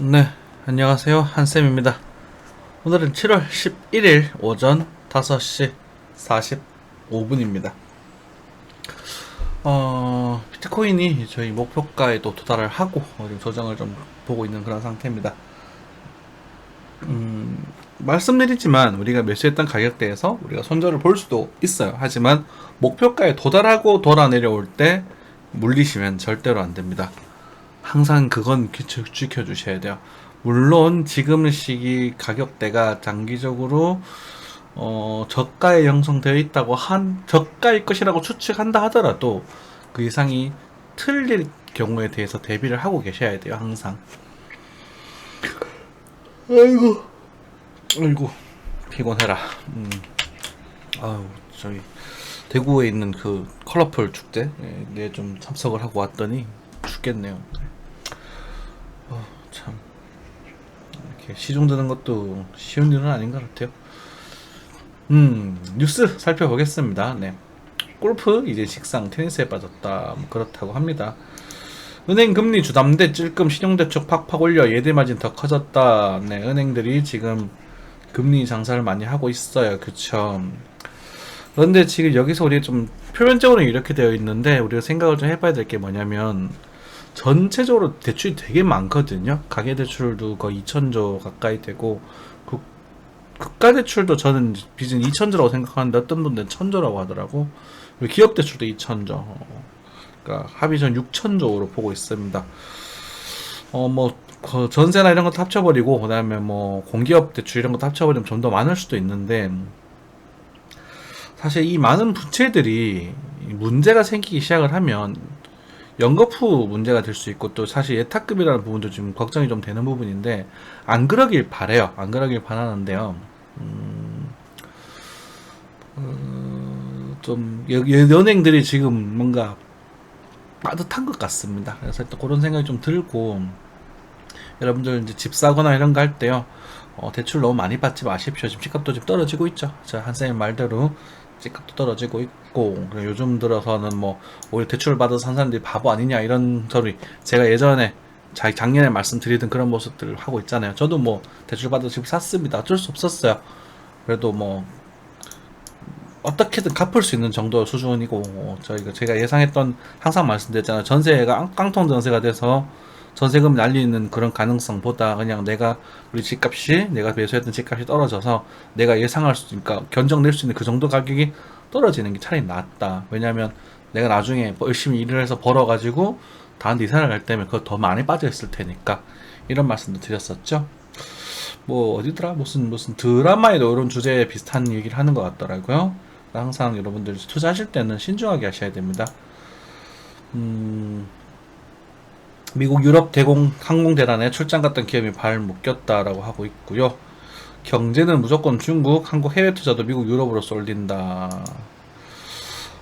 네, 안녕하세요. 한쌤입니다. 오늘은 7월 11일 오전 5시 45분입니다. 비트코인이 저희 목표가에도 도달을 하고 지금 조정을 좀 보고 있는 그런 상태입니다. 말씀드리지만 우리가 매수했던 가격대에서 우리가 손절을 볼 수도 있어요. 하지만 목표가에 도달하고 돌아 내려올 때 물리시면 절대로 안 됩니다. 항상 그건 지켜주셔야 돼요. 물론 지금 시기 가격대가 장기적으로 저가에 형성되어 있다고 저가일 것이라고 추측한다 하더라도 그 이상이 틀릴 경우에 대해서 대비를 하고 계셔야 돼요. 항상. 아이고, 아이고, 피곤해라. 아유, 저희 대구에 있는 그 컬러풀 축제, 네, 좀 참석을 하고 왔더니 죽겠네요. 참 이렇게 시중 드는 것도 쉬운 일은 아닌 것 같아요. 뉴스 살펴보겠습니다. 네. 골프 이제 식상 테니스에 빠졌다. 뭐 그렇다고 합니다. 은행 금리 주담대 찔끔 신용대출 팍팍 올려 예대 마진 더 커졌다. 네, 은행들이 지금 금리 장사를 많이 하고 있어요. 그쵸? 그런데 지금 여기서 우리 좀 표면적으로 이렇게 되어 있는데 우리가 생각을 좀 해봐야 될 게 뭐냐면 전체적으로 대출이 되게 많거든요. 가계대출도 거의 2천조 가까이 되고 국가대출도 저는 빚은 2천조라고 생각하는데 어떤 분들은 1천조라고 하더라고. 그리고 기업대출도 2천조. 그러니까 합이 전 6천조로 보고 있습니다. 전세나 이런 것도 합쳐버리고 그다음에 뭐 공기업 대출 이런 것도 합쳐버리면 좀 더 많을 수도 있는데 사실 이 많은 부채들이 문제가 생기기 시작을 하면 연거푸 문제가 될 수 있고 또 사실 예탁금이라는 부분도 지금 걱정이 좀 되는 부분인데 안 그러길 바래요. 안 그러길 바라는데요. 좀 연예인들이 지금 뭔가 빠듯한 것 같습니다. 그래서 또 그런 생각이 좀 들고 여러분들 이제 집 사거나 이런 거 할 때요. 대출 너무 많이 받지 마십시오. 지금 집값도 좀 떨어지고 있죠. 자, 한쌤의 말대로 집값도 떨어지고 있고 요즘 들어서는 뭐 오히려 대출을 받아서 산 사람들이 바보 아니냐 이런 소리 제가 예전에 작년에 말씀드리던 그런 모습들을 하고 있잖아요. 저도 뭐 대출 받아서 집 샀습니다. 어쩔 수 없었어요. 그래도 뭐 어떻게든 갚을 수 있는 정도 수준이고 저희가 제가 예상했던 항상 말씀드렸잖아요. 전세가 깡통 전세가 돼서 전세금 날리는 그런 가능성보다 그냥 우리 집값이 내가 매수했던 집값이 떨어져서 내가 예상할 수 그러니까 견적낼 수 있는 그 정도 가격이 떨어지는 게 차라리 낫다. 왜냐면 내가 나중에 열심히 일을 해서 벌어가지고 다른 데 이사를 갈 때면 그거 더 많이 빠져 있을 테니까 이런 말씀도 드렸었죠. 뭐 어디더라 무슨 드라마에도 이런 주제에 비슷한 얘기를 하는 것 같더라고요. 항상 여러분들 투자하실 때는 신중하게 하셔야 됩니다. 미국 유럽 대공 항공대란에 출장 갔던 기업이 발 묶였다라고 하고 있고요. 경제는 무조건 중국, 한국 해외 투자도 미국 유럽으로 쏠린다.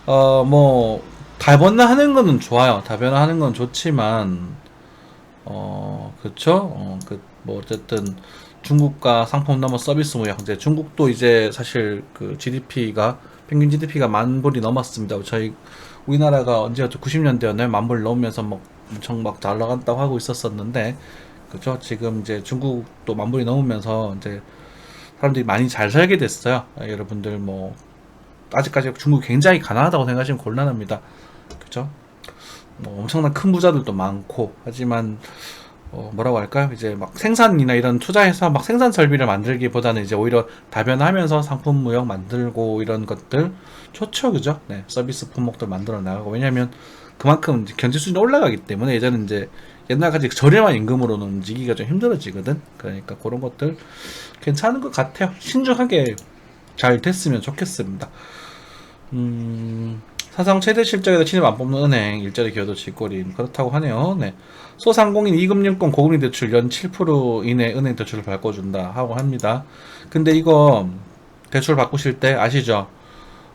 뭐 다변화하는 거는 좋아요. 다변화하는 건 좋지만 그쵸? 뭐 어쨌든 중국과 상품 넘어 서비스 무역 이제 중국도 이제 사실 그 GDP가 평균 GDP가 만 불이 넘었습니다. 저희 우리나라가 언제였죠? 90년대였나요? 만 불 넘으면서 막 엄청 막 잘 나간다고 하고 있었었는데 그죠? 지금 이제 중국도 만 불이 넘으면서 이제 사람들이 많이 잘 살게 됐어요. 여러분들 뭐 아직까지 중국 굉장히 가난하다고 생각하시면 곤란합니다. 그죠? 뭐 엄청난 큰 부자들도 많고 하지만 뭐라고 할까요? 이제 막 생산이나 이런 투자해서 막 생산 설비를 만들기보다는 이제 오히려 다변하면서 상품 무역 만들고 이런 것들 좋죠, 그죠? 네, 서비스 품목들 만들어 나가고 왜냐면 그만큼 이제 경제 수준이 올라가기 때문에 예전에 이제 옛날까지 저렴한 임금으로는 움직이기가 좀 힘들어지거든. 그러니까 그런 것들 괜찮은 것 같아요. 신중하게 잘 됐으면 좋겠습니다. 사상 최대 실적에서 신입 안 뽑는 은행 일자리 기여도 쥐꼬림 그렇다고 하네요. 네. 소상공인 2금융권 고금리 대출 연 7% 이내 은행 대출을 바꿔준다 하고 합니다. 근데 이거 대출 바꾸실 때 아시죠?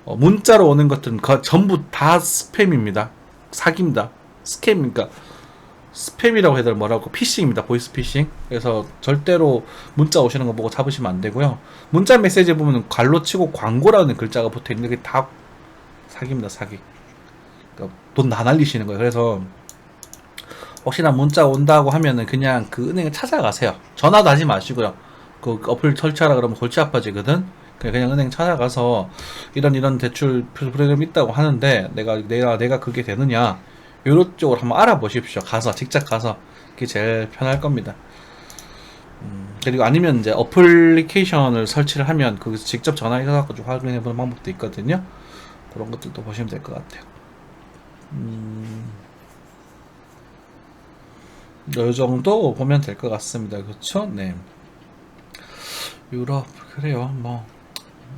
문자로 오는 것들은 전부 다 스팸입니다. 사기입니다. 스캠이니까 스팸이라고 해야 되나 뭐라고 피싱입니다. 보이스 피싱. 그래서 절대로 문자 오시는 거 보고 잡으시면 안 되고요. 문자 메시지 보면 괄로 치고 광고라는 글자가 붙어 있는데 그게 다 사기입니다. 사기. 그러니까 돈 다 날리시는 거예요. 그래서 혹시나 문자 온다고 하면은 그냥 그 은행을 찾아가세요. 전화도 하지 마시고요. 그 어플 설치하라 그러면 골치 아파지거든. 그냥 은행 찾아가서 이런 대출 프로그램이 있다고 하는데 내가 그게 되느냐 요런 쪽으로 한번 알아보십시오. 가서 직접 가서 그게 제일 편할 겁니다. 그리고 아니면 이제 어플리케이션을 설치를 하면 거기서 직접 전화해서 가지고 확인해보는 방법도 있거든요. 그런 것들도 보시면 될 것 같아요. 이 정도 보면 될 것 같습니다. 그렇죠? 네. 유럽 그래요. 뭐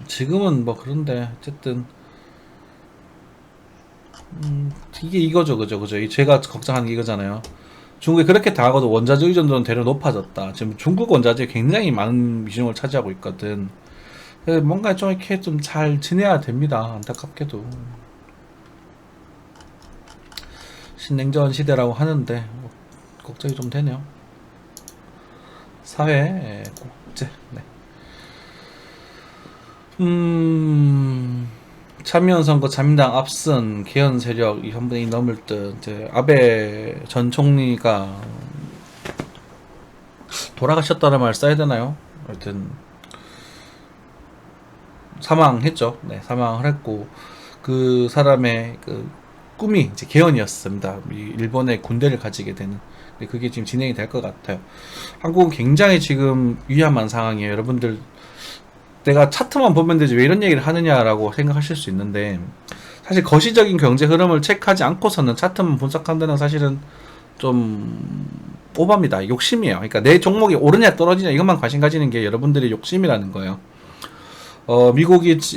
지금은 뭐 그런데 어쨌든 이게 이거죠, 그죠? 제가 걱정하는 게 이거잖아요. 중국이 그렇게 당하고도 원자재 의존도는 대려 높아졌다. 지금 중국 원자재 굉장히 많은 비중을 차지하고 있거든. 그래서 뭔가 좀 이렇게 좀 잘 지내야 됩니다. 안타깝게도 신냉전 시대라고 하는데 뭐 걱정이 좀 되네요. 사회 국제. 네. 참여연 선거 자민당 앞선 개헌 세력 3분의 2 넘을 듯 이제 아베 전 총리가 돌아가셨다는 말 써야 되나요? 하여튼 사망했죠. 네, 사망을 했고 그 사람의 그 꿈이 이제 개헌이었습니다. 일본의 군대를 가지게 되는. 근데 그게 지금 진행이 될 것 같아요. 한국은 굉장히 지금 위험한 상황이에요. 여러분들 내가 차트만 보면 되지 왜 이런 얘기를 하느냐라고 생각하실 수 있는데 사실 거시적인 경제 흐름을 체크하지 않고서는 차트만 분석한다는 사실은 좀 오버입니다. 욕심이에요. 그러니까 내 종목이 오르냐 떨어지냐 이것만 관심 가지는 게 여러분들의 욕심이라는 거예요.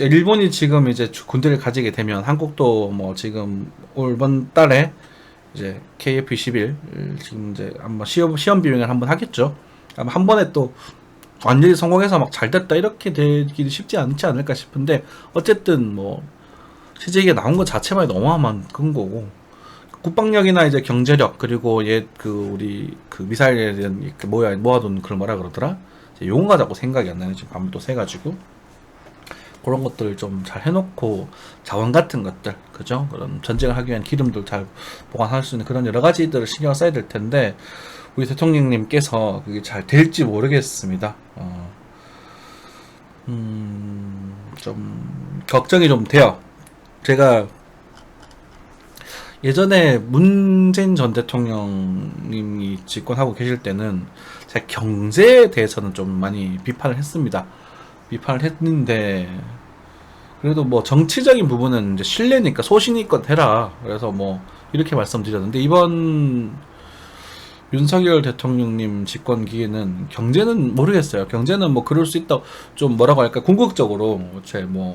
일본이 지금 이제 군대를 가지게 되면 한국도 뭐 지금 이번 달에 이제 KF-21 지금 이제 아마 시험 비행을 한번 하겠죠. 아마 한 번에 또 완전히 성공해서 막 잘 됐다 이렇게 되기도 쉽지 않지 않을까 싶은데 어쨌든 뭐 실제 이게 나온 것 자체만 어마어마한 큰 거고 국방력이나 이제 경제력 그리고 우리 그 미사일에 대한 모아둔 그걸 뭐라 그러더라 용어가 자꾸 생각이 안 나네. 지금 밤을 또 새가지고 그런 것들을 좀 잘 해놓고 자원 같은 것들 그죠? 그런 전쟁을 하기 위한 기름도 잘 보관할 수 있는 그런 여러 가지들을 신경 써야 될 텐데 우리 대통령님께서 그게 잘 될지 모르겠습니다. 좀 걱정이 좀 돼요. 제가 예전에 문재인 전 대통령님이 집권하고 계실 때는 제가 경제에 대해서는 좀 많이 비판을 했습니다. 비판을 했는데 그래도 뭐 정치적인 부분은 이제 신뢰니까 소신이껏 해라. 그래서 뭐 이렇게 말씀드렸는데 이번 윤석열 대통령님 집권 기회는 경제는 모르겠어요. 경제는 뭐 그럴 수 있다. 좀 뭐라고 할까 궁극적으로 뭐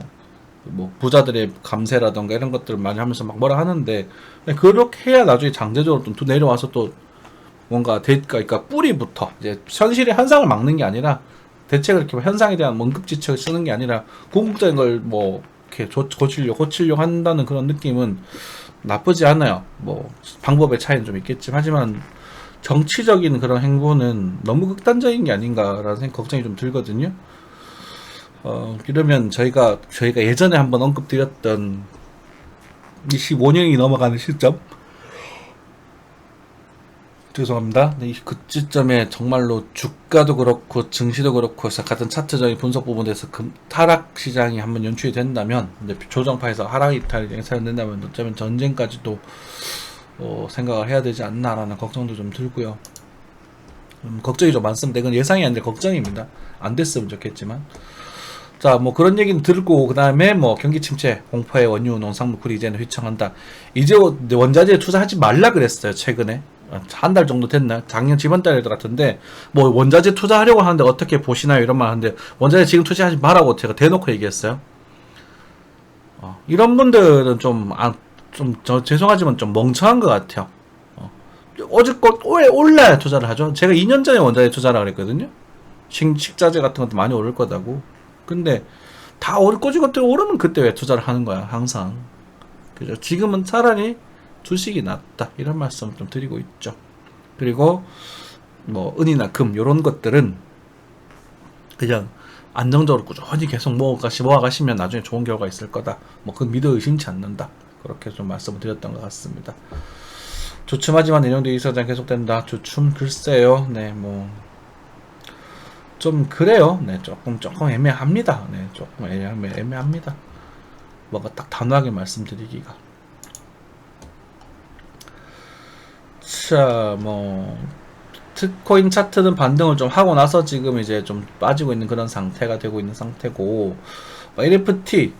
부자들의 감세라던가 이런 것들을 많이 하면서 막 뭐라 하는데 그렇게 해야 나중에 장제적으로 좀 내려와서 또 뭔가 그러니까 뿌리부터 이제 현실의 현상을 막는 게 아니라 대책을 이렇게 현상에 대한 응급지책을 쓰는 게 아니라 궁극적인 걸 뭐 이렇게 고치려고 한다는 그런 느낌은 나쁘지 않아요. 뭐 방법의 차이는 좀 있겠지만 하지만 정치적인 그런 행보는 너무 극단적인 게 아닌가라는 걱정이 좀 들거든요. 이러면 저희가 예전에 한번 언급드렸던 25년이 넘어가는 시점 죄송합니다. 그 시점에 정말로 주가도 그렇고 증시도 그렇고 해서 같은 차트적인 분석 부분에서 하락 시장이 한번 연출이 된다면 이제 조정파에서 하락 이탈이 예상된다면 어쩌면 전쟁까지도 생각을 해야 되지 않나라는 걱정도 좀 들고요. 걱정이 좀 많습니다. 이건 예상이 아니라 걱정입니다. 안 됐으면 좋겠지만. 자, 뭐 그런 얘기는 들고 그다음에 뭐 경기 침체, 공포의 원유, 농산물 이제는 휘청한다. 이제 원자재에 투자하지 말라 그랬어요. 최근에 한 달 정도 됐나? 작년 지번 달에 같은데 뭐 원자재 투자하려고 하는데 어떻게 보시나요? 이런 말 하는데 원자재 지금 투자하지 말라고 제가 대놓고 얘기했어요. 이런 분들은 죄송하지만 좀 멍청한 것 같아요. 어저껏 왜 올라야 투자를 하죠? 제가 2년 전에 원자재 투자라 그랬거든요. 식자재 같은 것도 많이 오를 거다고. 근데 다 꼬지것들 오르면 그때 왜 투자를 하는 거야? 항상. 그죠? 지금은 차라리 주식이 낫다 이런 말씀 좀 드리고 있죠. 그리고 뭐 은이나 금 이런 것들은 그냥 안정적으로 꾸준히 계속 모아가시면 나중에 좋은 결과가 있을 거다. 뭐 그건 믿어 의심치 않는다. 그렇게 좀 말씀을 드렸던 것 같습니다. 주춤하지만 내년도 이사장 계속된다. 주춤 글쎄요. 네, 뭐 좀 그래요. 네, 조금 애매합니다. 네, 조금 애매합니다. 뭐가 딱 단호하게 말씀드리기가. 자, 뭐 비트코인 차트는 반등을 좀 하고 나서 지금 이제 좀 빠지고 있는 그런 상태가 되고 있는 상태고,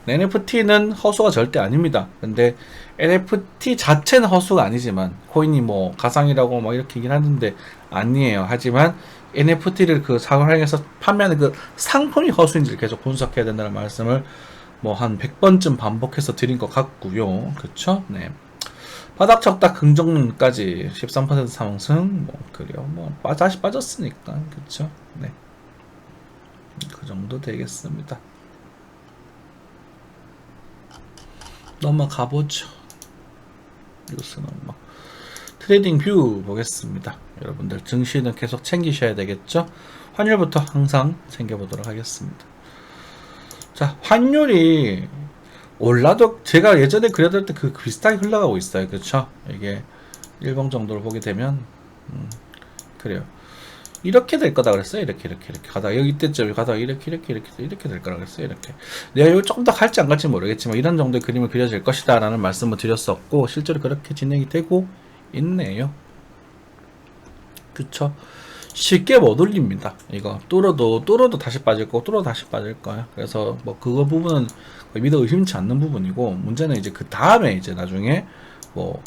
NFT는 허수가 절대 아닙니다. 근데 NFT 자체는 허수가 아니지만 코인이 뭐 가상이라고 막 이렇게 얘기를 하는데 아니에요. 하지만 NFT를 그 활용해서 판매하는 그 상품이 허수인지를 계속 분석해야 된다는 말씀을 뭐 한 100번쯤 반복해서 드린 것 같고요. 그쵸? 네. 바닥 쳤다 긍정론까지 13% 상승, 뭐 그래요. 뭐 다시 빠졌으니까. 그쵸? 네. 그 정도 되겠습니다. 넘어가 보죠. 뉴스는 뭐 트레이딩 뷰 보겠습니다. 여러분들 증시는 계속 챙기셔야 되겠죠. 환율부터 항상 챙겨보도록 하겠습니다. 자, 환율이 올라도 제가 예전에 그랬을 때 그 비슷하게 흘러가고 있어요. 그렇죠? 이게 일봉 정도를 보게 되면 그래요. 이렇게 될 거다 그랬어요. 이렇게 가다가 여기 때쯤에 가다가 이렇게 될 거라 그랬어요. 이렇게. 내가 여기 조금 더 갈지 안 갈지 모르겠지만 이런 정도의 그림을 그려질 것이다 라는 말씀을 드렸었고, 실제로 그렇게 진행이 되고 있네요. 그쵸? 쉽게 못 올립니다. 이거 뚫어도 다시 빠질 거고 뚫어도 다시 빠질 거예요. 그래서 뭐 그거 부분은 거의 믿어 의심치 않는 부분이고, 문제는 이제 그 다음에 이제 나중에 뭐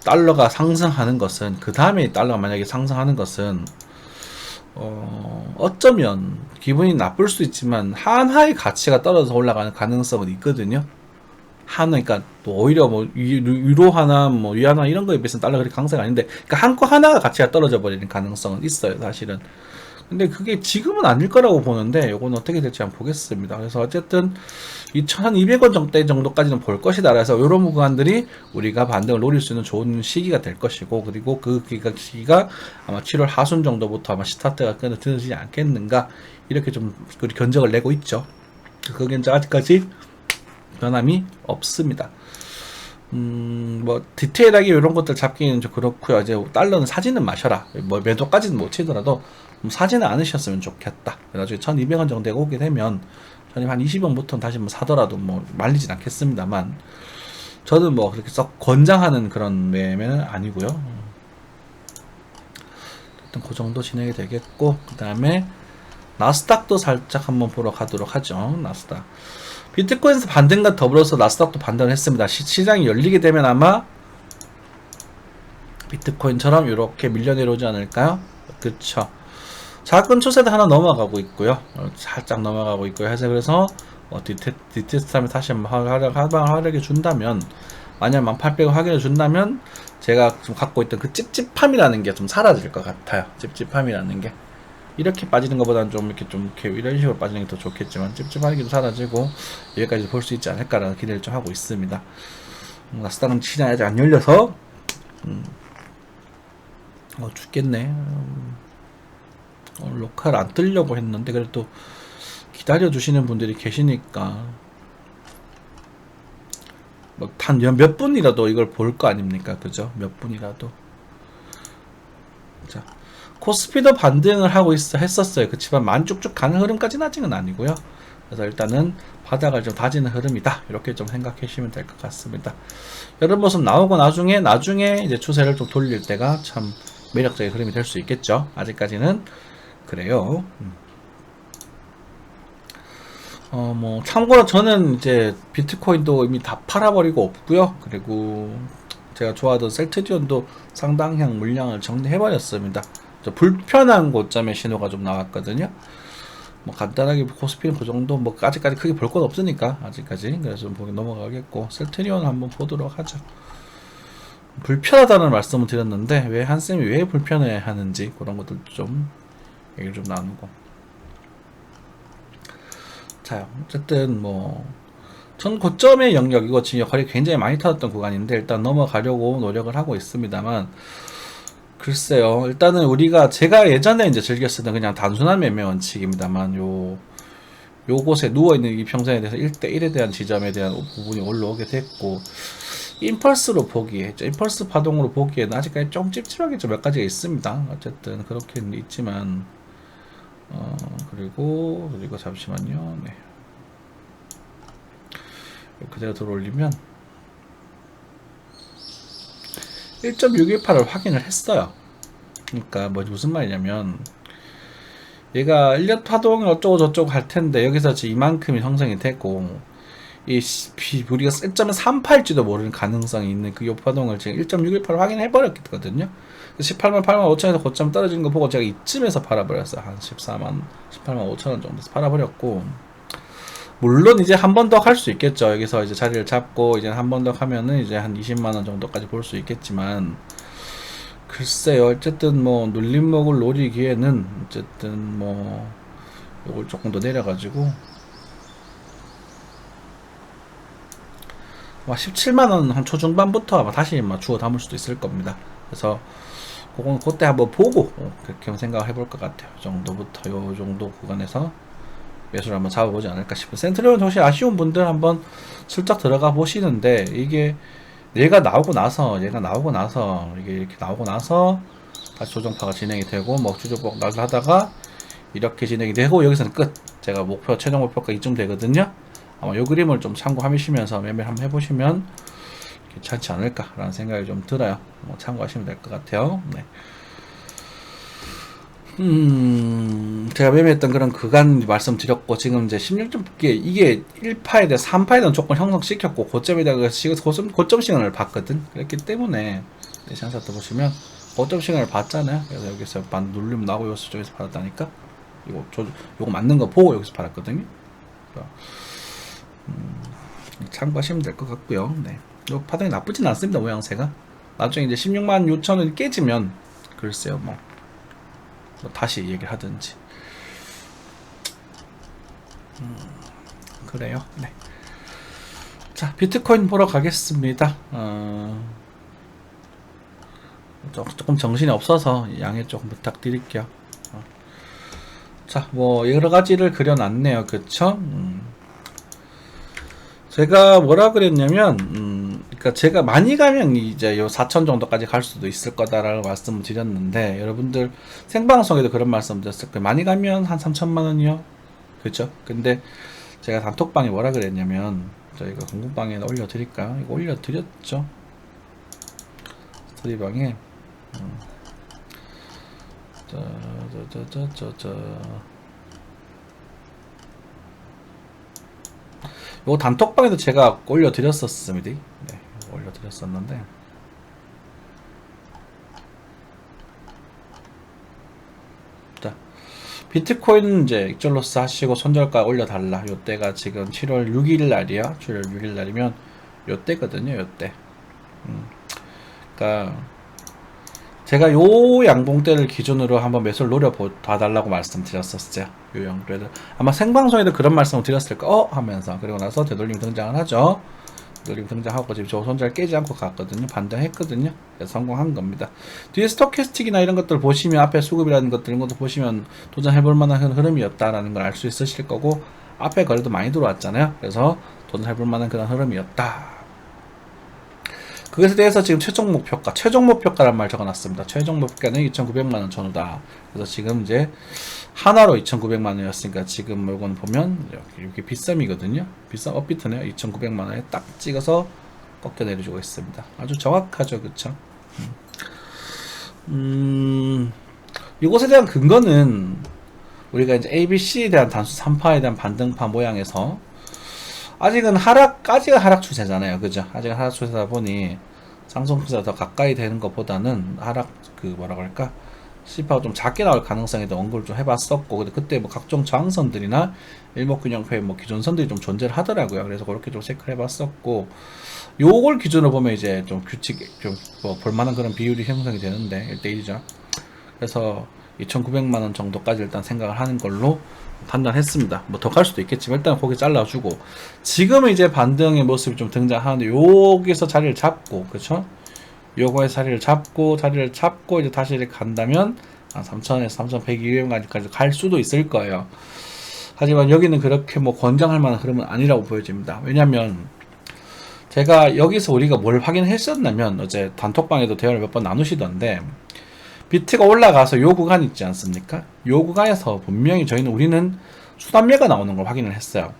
달러가 상승하는 것은, 그 다음에 달러가 만약에 상승하는 것은 어쩌면 기분이 나쁠 수 있지만 한화의 가치가 떨어져서 올라가는 가능성은 있거든요. 한화, 그러니까 또 오히려 뭐 유로 하나, 뭐 위안화 이런 거에 비해서는 달러 그렇게 강세가 아닌데, 그러니까 한국 하나가 가치가 떨어져 버리는 가능성은 있어요, 사실은. 근데 그게 지금은 아닐 거라고 보는데, 요건 어떻게 될지 한번 보겠습니다. 그래서 어쨌든 2,200원 정도까지는 볼 것이다. 그래서 이런 구간들이 우리가 반등을 노릴 수 있는 좋은 시기가 될 것이고, 그리고 그 시기가 아마 7월 하순 정도부터 아마 스타트가 끊어지지 않겠는가, 이렇게 좀 견적을 내고 있죠. 그 견적 아직까지 변함이 없습니다. 뭐 디테일하게 이런 것들 잡기는 좀 그렇고요. 이제 달러는 사지는 마셔라. 뭐 매도까지는 못 치더라도 사지는 않으셨으면 좋겠다. 그래가지고 1,200원 정도가 오게 되면 저는 한 20원부터 다시 뭐 사더라도 뭐 말리진 않겠습니다만, 저는 뭐 그렇게 썩 권장하는 그런 매매는 아니고요. 일단 그 정도 진행이 되겠고, 그 다음에 나스닥도 살짝 한번 보러 가도록 하죠. 나스닥. 비트코인에서 반등과 더불어서 나스닥도 반등을 했습니다. 시장이 열리게 되면 아마 비트코인처럼 이렇게 밀려 내려오지 않을까요? 그쵸. 작은 추세도 하나 넘어가고 있고요. 살짝 넘어가고 있고요. 해서 그래서 디테스트하면 다시 한번 하락해 준다면, 만약 1800을 확인해 준다면 제가 좀 갖고 있던 그 찝찝함이라는 게 좀 사라질 것 같아요. 찝찝함이라는 게. 이렇게 빠지는 것보다는 좀 이렇게 이런 식으로 빠지는 게 더 좋겠지만, 찝찝한 게 좀 사라지고 여기까지 볼 수 있지 않을까라는 기대를 좀 하고 있습니다. 나스닥은 시장이 아직 안 열려서 죽겠네. 로컬 안 뜨려고 했는데 그래도 기다려 주시는 분들이 계시니까 뭐 단 몇 분이라도 이걸 볼 거 아닙니까? 그죠? 몇 분이라도. 자, 코스피도 반등을 하고 했었어요. 그치만 만쭉쭉 가는 흐름까지는 아직은 아니고요. 그래서 일단은 바닥을 좀 다지는 흐름이다, 이렇게 좀 생각해 주시면 될 것 같습니다. 이런 모습 나오고 나중에 이제 추세를 좀 돌릴 때가 참 매력적인 흐름이 될 수 있겠죠. 아직까지는 그래요. 뭐 참고로 저는 이제 비트코인도 이미 다 팔아버리고 없고요. 그리고 제가 좋아하던 셀트리온도 상당량 물량을 정리해버렸습니다. 불편한 고점의 신호가 좀 나왔거든요. 뭐 간단하게 코스피는 그 정도, 뭐 아직까지 크게 볼 건 없으니까 아직까지. 그래서 좀 보기 넘어가겠고, 셀트리온 한번 보도록 하죠. 불편하다는 말씀을 드렸는데 왜 한쌤이 왜 불편해 하는지 그런 것들 좀 얘기를 좀 나누고. 자, 어쨌든 뭐 전 고점의 영역이고 지금 거리 굉장히 많이 타졌던 구간인데 일단 넘어가려고 노력을 하고 있습니다만, 글쎄요. 일단은 제가 예전에 이제 즐겨 쓰던 그냥 단순한 매매 원칙입니다만, 요곳에 누워있는 이평선에 대해서 1대1에 대한 지점에 대한 부분이 올라오게 됐고, 임펄스로 보기에, 임펄스 파동으로 보기에는 아직까지 좀 찝찝하게 좀 몇 가지가 있습니다. 어쨌든 그렇게는 있지만, 그리고 잠시만요. 네. 그대로 들어올리면 1.618을 확인을 했어요. 그러니까 뭐 무슨 말이냐면 얘가 1년 파동이 어쩌고 저쩌고 할 텐데 여기서 지금 이만큼이 형성이 되고 우리가 1.38일지도 모르는 가능성이 있는 그 요파동을 지금 1.618을 확인해 버렸거든요. 18만 8만 5천에서 고점 떨어지는 거 보고 제가 이쯤에서 팔아버렸어요. 한 18만 5천원 정도에서 팔아버렸고, 물론 이제 한 번 더 할 수 있겠죠. 여기서 이제 자리를 잡고 이제 한 번 더 하면은 이제 한 20만원 정도까지 볼 수 있겠지만, 글쎄요. 어쨌든 뭐 눌림목을 노리기에는 어쨌든 뭐 요걸 조금 더 내려가지고 17만원 한 초중반부터 아마 다시 주워 담을 수도 있을 겁니다. 그래서 그건 그때 한번 보고 그렇게 생각을 해볼 것 같아요. 이 정도부터 요 정도 구간에서 매수를 한번 잡아보지 않을까 싶어요. 센트리온 혹시 아쉬운 분들 한번 슬쩍 들어가 보시는데, 이게 얘가 나오고 나서 이게 이렇게 나오고 나서 다시 조정파가 진행이 되고 먹주조복 날하다가 이렇게 진행이 되고 여기서는 끝. 제가 최종 목표가 이쯤 되거든요. 아마 요 그림을 좀 참고하시면서 매매를 한번 해보시면 괜찮지 않을까라는 생각이 좀 들어요. 뭐 참고하시면 될 것 같아요. 네. 제가 매매했던 그런 구간 말씀드렸고, 지금 이제 16.9개, 이게 1파에 대해 3파에 대한 조건 형성시켰고, 고점에다가 고점 시간을 봤거든. 그랬기 때문에, 시간차트 보시면, 고점 시간을 봤잖아요. 그래서 여기서 눌리면 나오고, 여기서 쪽에서 받았다니까? 요거 맞는 거 보고 여기서 받았거든요. 참고하시면 될 것 같고요. 네. 요 파동이 나쁘진 않습니다, 모양새가. 나중에 이제 16만 6천원이 깨지면, 글쎄요, 뭐 다시 얘기를 하든지. 그래요. 네. 자, 비트코인 보러 가겠습니다. 조금 정신이 없어서 양해 조금 부탁드릴게요. 자, 뭐 여러 가지를 그려놨네요. 그쵸? 제가 뭐라 그랬냐면, 그러니까 제가 많이 가면 이제 요 4천 정도까지 갈 수도 있을 거다라고 말씀을 드렸는데, 여러분들 생방송에도 그런 말씀 드렸을 거예요. 많이 가면 한 3천만 원이요. 그렇죠? 근데 제가 단톡방에 뭐라 그랬냐면, 저희가 공부방에 올려드릴까요? 이거 올려드렸죠? 스터디방에 요 단톡방에도 제가 올려드렸었습니다. 네, 올려드렸었는데, 자, 비트코인 이제 익절로스 하시고 손절가 올려달라. 요때가 지금 7월 6일 날이야. 7월 6일 날이면 요때거든요. 요때. 그러니까 제가 요 양봉대를 기준으로 한번 매수를 노려봐달라고 말씀드렸었어요. 요 양봉대를 아마 생방송에도 그런 말씀을 드렸을 거 하면서, 그리고 나서 되돌림 등장을 하죠. 되돌림 등장하고 지금 저 손절 깨지 않고 갔거든요. 반등했거든요. 그래서 성공한 겁니다. 뒤에 스토캐스틱이나 이런 것들 보시면, 앞에 수급이라는 것들, 이런 것도 보시면 도전해볼 만한 흐름이었다라는 걸 알 수 있으실 거고, 앞에 거래도 많이 들어왔잖아요. 그래서 도전해볼 만한 그런 흐름이었다. 그것에 대해서 지금 최종 목표가란 말 적어놨습니다. 최종 목표가는 2,900만원 전후다. 그래서 지금 이제 하나로 2,900만원이었으니까 지금 이건 보면 이렇게 빗썸이거든요. 빗썸 업비트네요. 2,900만원에 딱 찍어서 꺾여 내려주고 있습니다. 아주 정확하죠. 그쵸? 이것에 대한 근거는 우리가 이제 ABC에 대한 단수 3파에 대한 반등파 모양에서 아직은 하락 추세잖아요. 그죠? 아직은 하락 추세다 보니 상승 추세가 더 가까이 되는 것보다는 하락, C파가 좀 작게 나올 가능성에 대한 언급을 좀 해봤었고, 근데 그때 뭐 각종 저항선들이나 일목균형표의 뭐 기존선들이 좀 존재를 하더라고요. 그래서 그렇게 좀 체크를 해봤었고, 요걸 기준으로 보면 이제 좀 뭐 볼만한 그런 비율이 형성이 되는데 1대1이죠. 그래서 2,900만원 정도까지 일단 생각을 하는 걸로 판단했습니다. 뭐 더 갈 수도 있겠지만 일단 거기 잘라주고, 지금은 이제 반등의 모습이 좀 등장하는데, 여기서 자리를 잡고, 그렇죠? 요거에서 자리를 잡고 이제 다시 이렇게 간다면 3,000에서 3,100, 200까지 갈 수도 있을 거예요. 하지만 여기는 그렇게 뭐 권장할 만한 흐름은 아니라고 보여집니다. 왜냐면 제가 여기서 우리가 뭘 확인했었냐면 어제 단톡방에도 대화를 몇 번 나누시던데 비트가 올라가서 요 구간 있지 않습니까? 요 구간에서 분명히 우리는 수단매가 나오는 걸 확인을 했어요.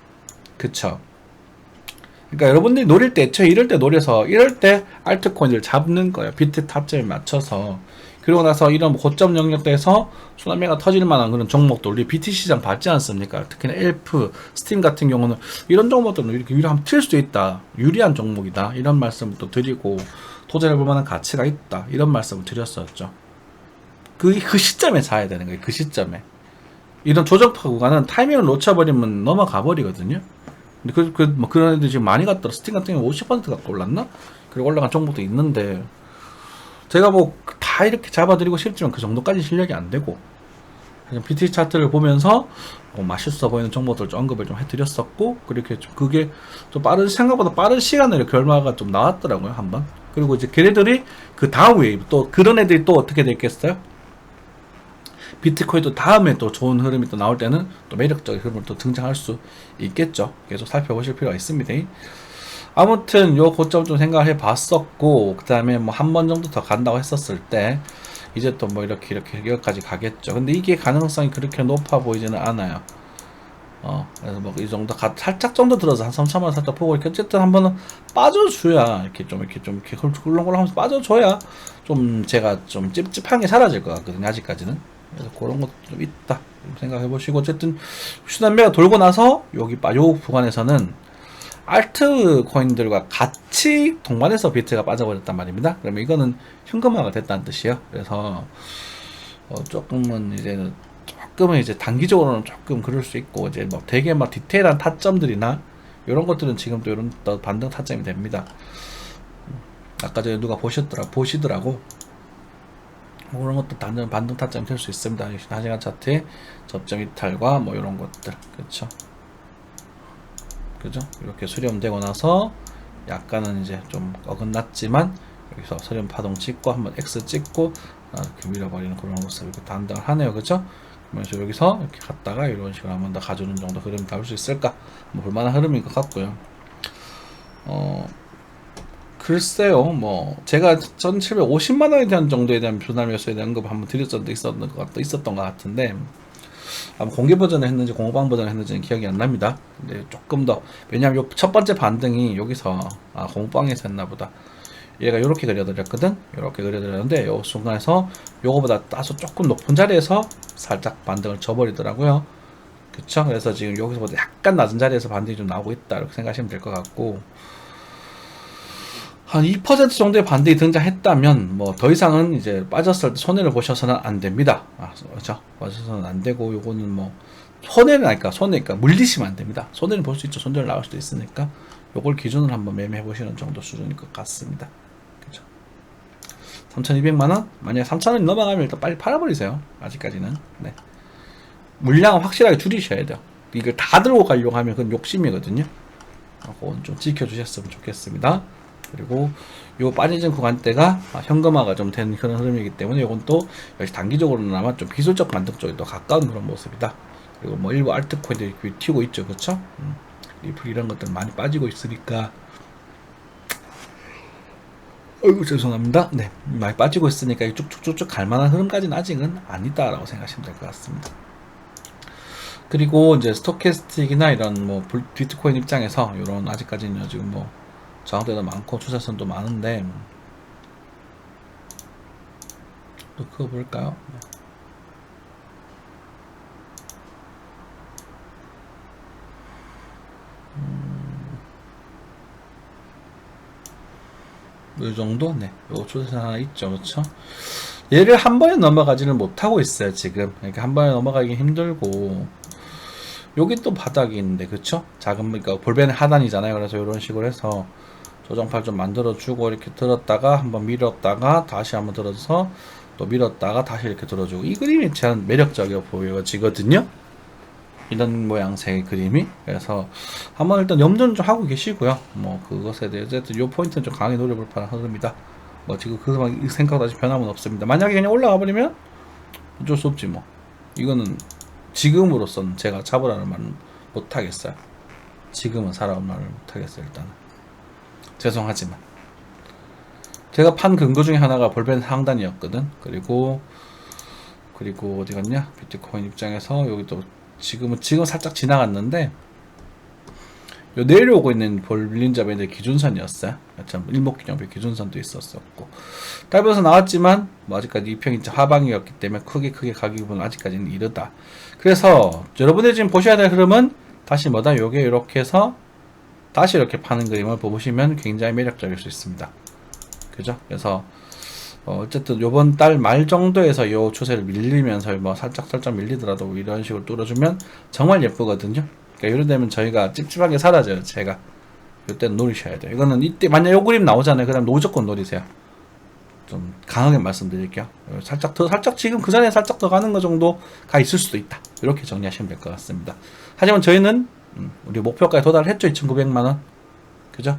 그쵸? 그러니까 여러분들이 노릴 때 애초에 이럴 때 노려서 이럴 때 알트코인을 잡는 거예요. 비트 타점에 맞춰서. 그리고 나서 이런 고점 영역대에서 수남매가 터질 만한 그런 종목도 우리 BT 시장 봤지 않습니까? 특히나 엘프, 스팀 같은 경우는 이런 종목들은 이렇게 위로 한번 튈 수 있다. 유리한 종목이다. 이런 말씀을 또 드리고 도전해볼 만한 가치가 있다. 이런 말씀을 드렸었죠. 그 시점에 사야 되는 거예요. 그 시점에. 이런 조정파 구간은 타이밍을 놓쳐버리면 넘어가 버리거든요. 근데 그런 애들 지금 많이 갔더라. 스팀 같은 경우 50% 갖고 올랐나? 그리고 올라간 종목도 있는데, 제가 뭐 다 이렇게 잡아드리고 싶지만 그 정도까지 실력이 안 되고, 그냥 BT 차트를 보면서 맛있어 보이는 종목들 좀 언급을 좀 해드렸었고, 그렇게 좀 그게 좀 생각보다 빠른 시간에 결과가 좀 나왔더라고요, 한번. 그리고 이제 걔네들이 그 다음 웨이브, 또 그런 애들이 또 어떻게 됐겠어요? 비트코인도 다음에 또 좋은 흐름이 또 나올 때는 또 매력적인 흐름을 또 등장할 수 있겠죠. 계속 살펴보실 필요가 있습니다. 아무튼 요 고점 좀 생각해 봤었고, 그 다음에 뭐 한 번 정도 더 간다고 했었을 때 이제 또 뭐 이렇게 여기까지 가겠죠. 근데 이게 가능성이 그렇게 높아 보이지는 않아요. 그래서 뭐 이 정도 살짝 정도 들어서 한 3천만 살짝 보고 이렇게 어쨌든 한번은 빠져줘야 이렇게 훌렁훌렁하면서 빠져줘야 좀 제가 좀 찝찝한 게 사라질 것 같거든요. 아직까지는. 그래서 그런 것도 좀 있다 생각해 보시고, 어쨌든 슈난매가 돌고 나서 요 구간에서는 알트 코인들과 같이 동반해서 비트가 빠져버렸단 말입니다. 그러면 이거는 현금화가 됐다는 뜻이에요. 그래서 조금은 이제 단기적으로는 조금 그럴 수 있고, 이제 뭐 되게 막 디테일한 타점들이나 이런 것들은 지금 또 이런 또 반등 타점이 됩니다. 아까 전에 누가 보시더라고. 뭐 그런 것도 반등 타점이 될 수 있습니다. 1시간 차트의 접점 이탈과 뭐 이런 것들, 그죠? 이렇게 수렴되고 나서 약간은 이제 좀 어긋났지만 여기서 수렴 파동 찍고 한번 X 찍고 이렇게 밀어버리는 그런 모습을 단단을 하네요. 그죠? 그러면서 여기서 이렇게 갔다가 이런 식으로 한번 더 가주는 정도 흐름이 나올 수 있을까? 뭐 볼만한 흐름인 것 같고요. 글쎄요, 뭐 제가 1,750만 원에 대한 정도에 대한 분할 매수에 대한 언급을 한번 드렸던 데 있었던 것 같은데, 아마 공개 버전을 했는지 공방 버전을 했는지는 기억이 안 납니다. 근데 조금 더, 왜냐면 요 첫 번째 반등이 여기서 공방에서 했나 보다. 얘가 이렇게 그려드렸거든. 이렇게 그려드렸는데 요 순간에서 요거보다 다소 조금 높은 자리에서 살짝 반등을 줘버리더라고요. 그쵸? 그래서 지금 여기서보다 약간 낮은 자리에서 반등이 좀 나오고 있다, 이렇게 생각하시면 될 것 같고, 한 2% 정도의 반등이 등장했다면 뭐 더 이상은 이제 빠졌을 때 손해를 보셔서는 안 됩니다. 그렇죠? 빠져서는 안 되고, 요거는 뭐 손해니까 물리시면 안 됩니다. 손해를 볼 수 있죠. 손절 나올 수도 있으니까 요걸 기준으로 한번 매매해 보시는 정도 수준일 것 같습니다. 그렇죠? 3,200만 원? 만약 3,000원이 넘어가면 일단 빨리 팔아버리세요. 아직까지는. 네. 물량은 확실하게 줄이셔야 돼요. 이걸 다 들고 가려고 하면 그건 욕심이거든요. 그건 좀 지켜주셨으면 좋겠습니다. 그리고 요 빠지는 구간대가 현금화가 좀 된 그런 흐름이기 때문에 이건 또 역시 단기적으로는 아마 좀 기술적 반등 쪽에 더 가까운 그런 모습이다. 그리고 뭐 일부 알트코인들이 튀고 있죠. 그쵸? 리플 이런 것들 많이 빠지고 있으니까, 어이구 죄송합니다. 네, 많이 빠지고 있으니까 쭉쭉쭉쭉 갈만한 흐름까지는 아직은 아니다라고 생각하시면 될 것 같습니다. 그리고 이제 스토캐스틱이나 이런 뭐 비트코인 입장에서 이런 아직까지는 지금 뭐 저항대도 많고 추세선도 많은데, 또 그거 볼까요? 이 정도? 네, 요 추세선 하나 있죠. 그렇죠? 얘를 한 번에 넘어가지를 못하고 있어요. 지금 그러니까 한 번에 넘어가기 힘들고, 여기 또 바닥이 있는데, 그쵸? 그러니까 볼벤의 하단이잖아요. 그래서 이런 식으로 해서 조정팔 좀 만들어주고, 이렇게 들었다가 한번 밀었다가 다시 한번 들어서 또 밀었다가 다시 이렇게 들어주고, 이 그림이 참 매력적이어 보여지거든요. 이런 모양새의 그림이. 그래서 한번 일단 염두는 좀 하고 계시고요. 뭐 그것에 대해서 이 포인트는 좀 강하게 노려볼 만한 흐름이다. 뭐 지금 그 생각도 아직 변함은 없습니다. 만약에 그냥 올라가 버리면 어쩔 수 없지 뭐. 이거는 지금으로선 제가 잡으라는 말은 못하겠어요. 지금은 사라는 말을 못하겠어요. 일단은 죄송하지만 제가 판 근거 중에 하나가 볼펜 상단이었거든. 그리고 어디 갔냐? 비트코인 입장에서 여기도 지금 살짝 지나갔는데 요 내려오고 있는 볼린저 밴드 기준선이었어요. 참 일목균형표 기준선도 있었었고 답에서 나왔지만 뭐 아직까지 이평이 하방이었기 때문에 크게 가격은 아직까지는 이르다. 그래서 여러분들이 지금 보셔야 될 흐름은 다시 뭐다? 요게 이렇게 해서 다시 이렇게 파는 그림을 보시면 굉장히 매력적일 수 있습니다. 그죠? 그래서 어쨌든 요번 달 말 정도에서 요 추세를 밀리면서 뭐 살짝 밀리더라도 이런 식으로 뚫어주면 정말 예쁘거든요. 그러니까 이런 되면 저희가 찝찝하게 사라져요. 제가 이때는 노리셔야 돼요. 이거는 이때 만약 요 그림 나오잖아요. 그다음 무조건 노리세요. 좀 강하게 말씀드릴게요. 살짝 지금 그 전에 살짝 더 가는 거 정도가 있을 수도 있다. 이렇게 정리하시면 될 것 같습니다. 하지만 저희는 우리 목표까지 도달했죠. 2,900만원. 그죠?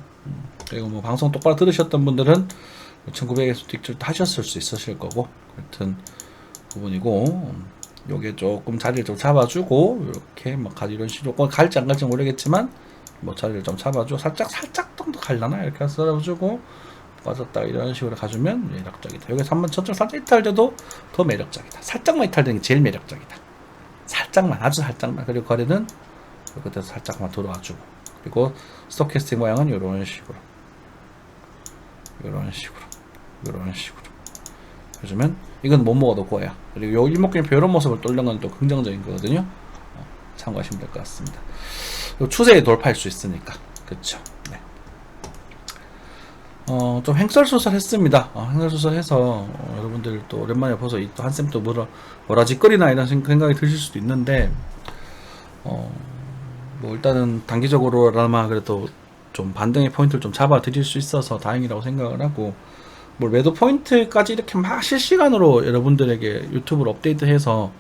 그리고 뭐 방송 똑바로 들으셨던 분들은 2,900에서 뒷줄 하셨을 수 있으실 거고, 하여튼 부분이고, 요게 조금 자리를 좀 잡아주고, 이렇게 막 이런 식으로 갈지 안 갈지 모르겠지만, 뭐 자리를 좀 잡아주고, 살짝 정도 갈라나? 이렇게 썰어주고, 빠졌다 이런 식으로 가주면 매력적이다. 여기서 한번 저쪽 살짝 이탈돼도 더 매력적이다. 살짝만 이탈되는 게 제일 매력적이다. 살짝만, 아주 살짝만. 그리고 거래는 여기서 살짝만 들어와주고, 그리고 스토캐스틱 모양은 이런 식으로 해주면 이건 못 먹어도 고야. 그리고 요 일목균표 이런 모습을 뚫는 건 또 긍정적인 거거든요. 참고하시면 될 것 같습니다. 요 추세에 돌파할 수 있으니까. 그쵸. 네. 좀 횡설수설했습니다. 횡설수설해서 여러분들 또 오랜만에 봐서 또 한쌤 또 뭐라 짓거리나 이런 생각이 드실 수도 있는데, 뭐 일단은 단기적으로나마 그래도 좀 반등의 포인트를 좀 잡아 드릴 수 있어서 다행이라고 생각을 하고, 뭐 매도 포인트까지 이렇게 막 실시간으로 여러분들에게 유튜브를 업데이트해서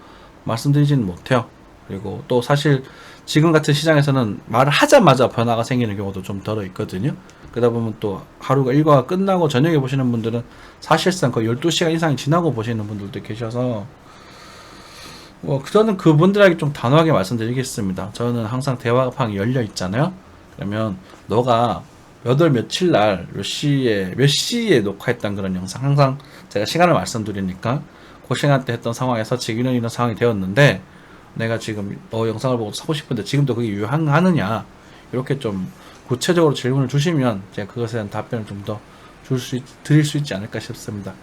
말씀드리지는 못해요. 그리고 또 사실 지금 같은 시장에서는 말을 하자마자 변화가 생기는 경우도 좀 덜어 있거든요. 그러다 보면 또 하루가 일과가 끝나고 저녁에 보시는 분들은 사실상 거의 12시간 이상이 지나고 보시는 분들도 계셔서, 저는 그분들에게 좀 단호하게 말씀드리겠습니다. 저는 항상 대화방이 열려 있잖아요. 그러면 너가 몇 월 며칠 날 몇 시에 녹화했던 그런 영상, 항상 제가 시간을 말씀드리니까 그 시간 때 했던 상황에서 지금 이런 상황이 되었는데 내가 지금 너 영상을 보고 사고 싶은데 지금도 그게 유효하느냐, 이렇게 좀 구체적으로 질문을 주시면 제가 그것에 대한 답변을 좀 더 드릴 수 있지 않을까 싶습니다.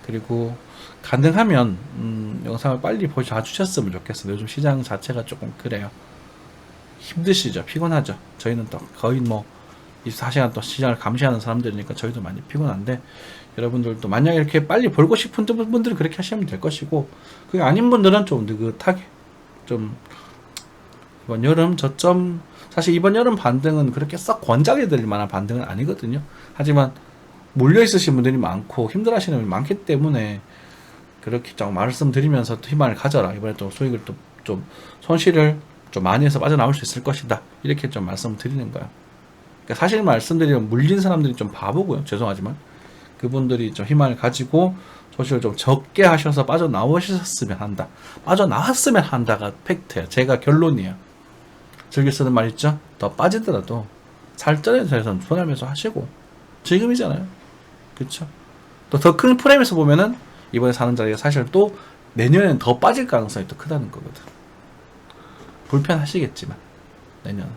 그리고 가능하면 영상을 빨리 봐주셨으면 좋겠어요. 요즘 시장 자체가 조금 그래요. 힘드시죠? 피곤하죠? 저희는 또 거의 뭐 24시간 또 시장을 감시하는 사람들이니까 저희도 많이 피곤한데, 여러분들도 만약에 이렇게 빨리 벌고 싶은 분들은 그렇게 하시면 될 것이고, 그게 아닌 분들은 좀 느긋하게 좀 이번 여름 저점, 사실 이번 여름 반등은 그렇게 썩 권장해 드릴 만한 반등은 아니거든요. 하지만 몰려 있으신 분들이 많고 힘들어 하시는 분이 많기 때문에 그렇게 좀 말씀드리면서 또 희망을 가져라. 이번에 또 수익을 또 좀 손실을 좀 많이 해서 빠져나올 수 있을 것이다. 이렇게 좀 말씀드리는 거야. 그러니까 사실 말씀드리면 물린 사람들이 좀 바보고요. 죄송하지만 그분들이 좀 희망을 가지고 손실을 좀 적게 하셔서 빠져나오셨으면 한다. 빠져나왔으면 한다가 팩트예요. 제가 결론이에요. 즐겨 쓰는 말 있죠? 더 빠지더라도 살전에서는 손해매수 하시고, 지금이잖아요. 그쵸? 또 더 큰 프레임에서 보면은 이번에 사는 자리가 사실 또 내년엔 더 빠질 가능성이 또 크다는 거거든. 불편하시겠지만 내년은.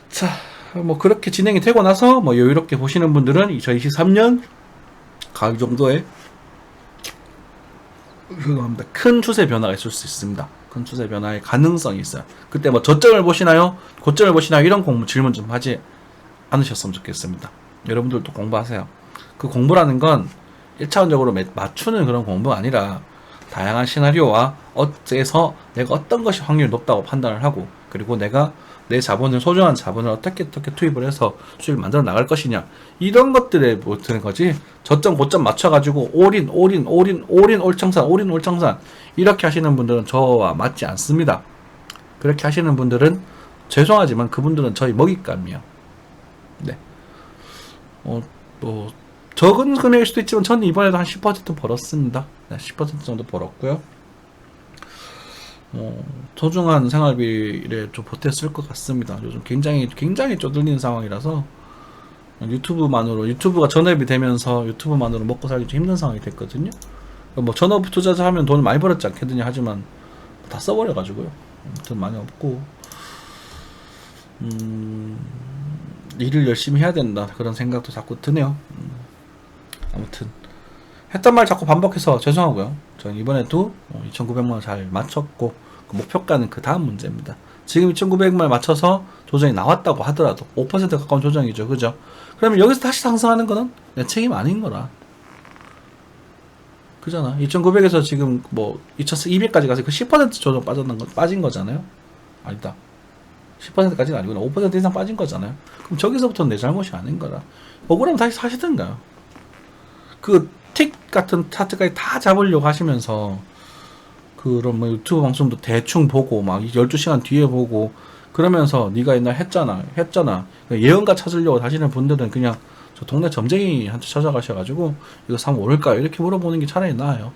자, 뭐 그렇게 진행이 되고 나서 뭐 여유롭게 보시는 분들은 2023년 가을 정도에 큰 추세 변화가 있을 수 있습니다. 큰 추세 변화의 가능성이 있어요. 그때 뭐 저점을 보시나요? 고점을 보시나요? 이런 질문 좀 하지 않으셨으면 좋겠습니다. 여러분들도 공부하세요. 그 공부라는 건 1차원적으로 맞추는 그런 공부가 아니라 다양한 시나리오와 어째서 내가 어떤 것이 확률이 높다고 판단을 하고, 그리고 내가 내 자본을, 소중한 자본을 어떻게 투입을 해서 수익을 만들어 나갈 것이냐, 이런 것들에 뭐 드는 거지. 저점 고점 맞춰가지고 올인 올청산 이렇게 하시는 분들은 저와 맞지 않습니다. 그렇게 하시는 분들은 죄송하지만 그분들은 저희 먹잇감이에요. 네. 뭐 적은 금액일 수도 있지만 저는 이번에도 한 10% 벌었습니다. 네, 10% 정도 벌었고요. 소중한 생활비에 좀 보탰을 것 같습니다. 요즘 굉장히 쪼들리는 상황이라서 유튜브가 전업이 되면서 유튜브만으로 먹고 살기 좀 힘든 상황이 됐거든요. 뭐 전업 투자자 하면 돈을 많이 벌었지 않겠느냐 하지만 다 써버려가지고요. 돈 많이 없고 일을 열심히 해야 된다 그런 생각도 자꾸 드네요. 아무튼 했던 말 자꾸 반복해서 죄송하고요. 저는 이번에도 2,900만원 잘 맞췄고 그 목표가는 그 다음 문제입니다. 지금 2,900만원 맞춰서 조정이 나왔다고 하더라도 5% 가까운 조정이죠. 그죠? 그러면 여기서 다시 상승하는 거는 내 책임 아닌 거라. 그잖아. 2,900에서 지금 뭐 2,200까지 가서 그 10% 조정 빠진 거잖아요. 아니다. 10%까지는 아니구나. 5% 이상 빠진 거잖아요. 그럼 저기서부터는 내 잘못이 아닌 거라. 억울하면 다시 사시든가요. 그 틱 같은 차트까지 다 잡으려고 하시면서 그런 뭐 유튜브 방송도 대충 보고 막 12시간 뒤에 보고 그러면서 네가 옛날 했잖아 예언가 찾으려고 하시는 분들은 그냥 저 동네 점쟁이한테 찾아가셔가지고 이거 사면 오를까요? 이렇게 물어보는 게 차라리 나아요.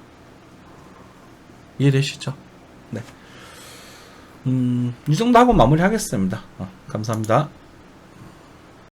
이해되시죠? 네. 이 정도 하고 마무리 하겠습니다. 감사합니다.